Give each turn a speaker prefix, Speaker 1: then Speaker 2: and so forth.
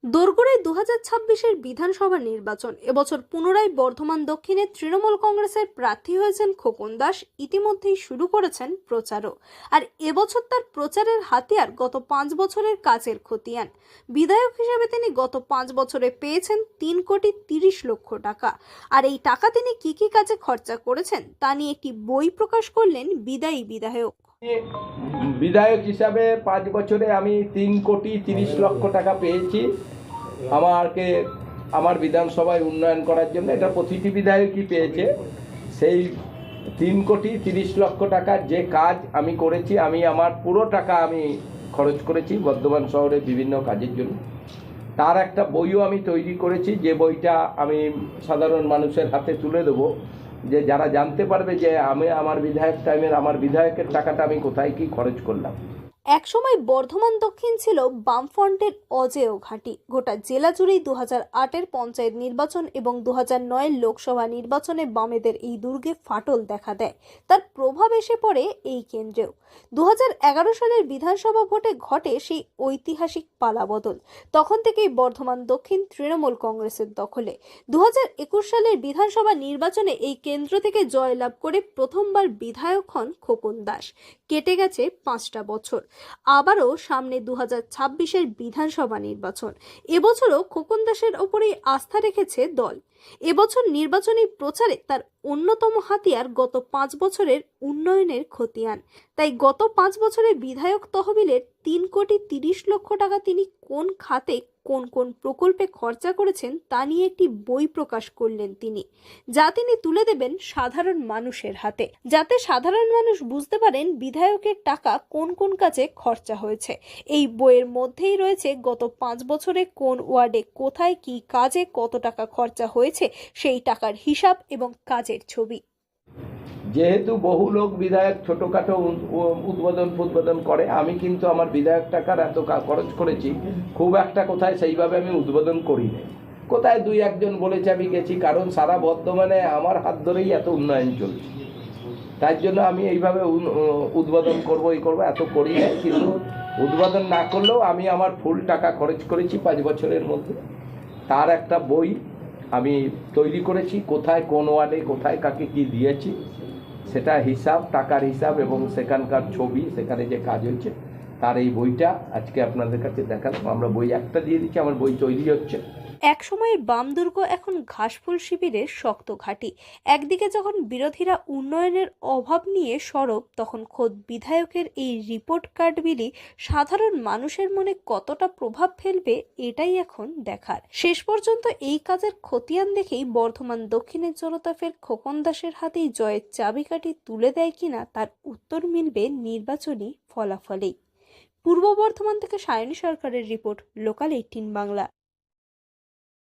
Speaker 1: দোরগোড়ায় 2026-এর বিধানসভা নির্বাচন। এবছর পুনরায় বর্ধমান দক্ষিণে তৃণমূল কংগ্রেসের প্রার্থী হয়েছেন খোকন দাস। ইতিমধ্যেই শুরু করেছেন প্রচারও। আর এবছর তার প্রচারের হাতিয়ার গত 5 বছরের কাজের খতিয়ান। বিধায়ক হিসেবে তিনি গত 5 বছরে পেয়েছেন 3,30,00,000 টাকা। আর এই টাকা তিনি কি কাজে খরচা করেছেন তা নিয়ে একটি বই প্রকাশ করলেন বিদায়ী বিধায়ক।
Speaker 2: বিধায়ক হিসাবে 5 বছরে আমি 3,30,00,000 টাকা পেয়েছি আমার বিধানসভায় উন্নয়ন করার জন্য। এটা প্রতিটি বিধায়কই পেয়েছে। সেই 3,30,00,000 টাকার যে কাজ আমি করেছি, আমি আমার পুরো টাকা আমি খরচ করেছি বর্ধমান শহরে বিভিন্ন কাজের জন্য। তার একটা বইও আমি তৈরি করেছি, যে বইটা আমি সাধারণ মানুষের হাতে তুলে দেবো, যে যারা জানতে পারবে যে আমি আমার বিধায়ক টাইমের আমার বিধায়কের টাকাটা আমি কোথায় কি খরচ করলাম।
Speaker 1: একসময় বর্ধমান দক্ষিণ ছিল বামফ্রন্টের অজেয় ঘাঁটি। গোটা জেলা জুড়েই 2008-এর পঞ্চায়েত নির্বাচন এবং 2009-এর লোকসভা নির্বাচনে বামেদের এই দুর্গে ফাটল দেখা দেয়। তার প্রভাব এসে পড়ে এই কেন্দ্রেও। 2011 সালের বিধানসভা ভোটে ঘটে সেই ঐতিহাসিক পালাবদল। তখন থেকেই বর্ধমান দক্ষিণ তৃণমূল কংগ্রেসের দখলে। 2021 সালের বিধানসভা নির্বাচনে এই কেন্দ্র থেকে জয়লাভ করে প্রথমবার বিধায়ক হন খোকন দাস। কেটে গেছে 5টা বছর। আবারও সামনে 2026-এর বিধানসভা নির্বাচন। এবছরও খোকন দাসের ওপরেই আস্থা রেখেছে দল। এবছর নির্বাচনী প্রচারে তার অন্যতম হাতিয়ার গত 5 বছরের উন্নয়নের খতিয়ান। তাই গত 5 বছরে বিধায়ক তহবিলের 3,30,00,000 টাকা তিনি কোন খাতে কোন কোন প্রকল্পে খরচা করেছেন তা নিয়ে একটি বই প্রকাশ করলেন তিনি, যা তিনি তুলে দেবেন সাধারণ মানুষের হাতে, যাতে সাধারণ মানুষ বুঝতে পারেন বিধায়কের টাকা কোন কোন কাজে খরচা হয়েছে। এই বইয়ের মধ্যেই রয়েছে গত 5 বছরে কোন ওয়ার্ডে কোথায় কি কাজে কত টাকা খরচা হয়েছে সেই টাকার হিসাব এবং কাজের ছবি।
Speaker 2: যেহেতু বহু লোক বিধায়ক ছোটোখাটো উদ্বোধন করে, আমি কিন্তু আমার বিধায়ক টাকার এত খরচ করেছি খুব একটা কোথায় সেইভাবে আমি উদ্বোধন করি না। কোথায় 2-1 জন বলেছে আমি গেছি, কারণ সারা বর্ধমানে আমার হাত ধরেই এত উন্নয়ন চলছে। তাই জন্য আমি এইভাবে উদ্বোধন করবো এত করি না। কিন্তু উদ্বোধন না করলেও আমি আমার ফুল টাকা খরচ করেছি 5 বছরের মধ্যে। তার একটা বই আমি তৈরি করেছি, কোথায় কোন ওয়ার্ডে কোথায় কাকে কি দিয়েছি সেটা হিসাব, টাকার হিসাব এবং সেখানকার ছবি, সেখানে যে কাজ হয়েছে তার এই বইটা আজকে আপনাদের কাছে দেখালাম। আমরা বই একটা দিয়ে দিচ্ছি, আমার বই তৈরি হচ্ছে।
Speaker 1: এক সময়ের বাম দুর্গ এখন ঘাসফুল শিবিরের শক্ত ঘাঁটি। একদিকে যখন বিরোধীরা উন্নয়নের অভাব নিয়ে সরব, তখন খোদ বিধায়কের এই রিপোর্ট কার্ড বিলি সাধারণ মানুষের মনে কতটা প্রভাব ফেলবে এটাই এখন দেখার। শেষ পর্যন্ত এই কাজের খতিয়ান দেখেই বর্ধমান দক্ষিণের জনতা ফের খোকন দাসের হাতেই জয়ের চাবিকাঠি তুলে দেয় কিনা তার উত্তর মিলবে নির্বাচনী ফলাফলেই। পূর্ব বর্ধমান থেকে সায়নী সরকারের রিপোর্ট, লোকাল 18 বাংলা।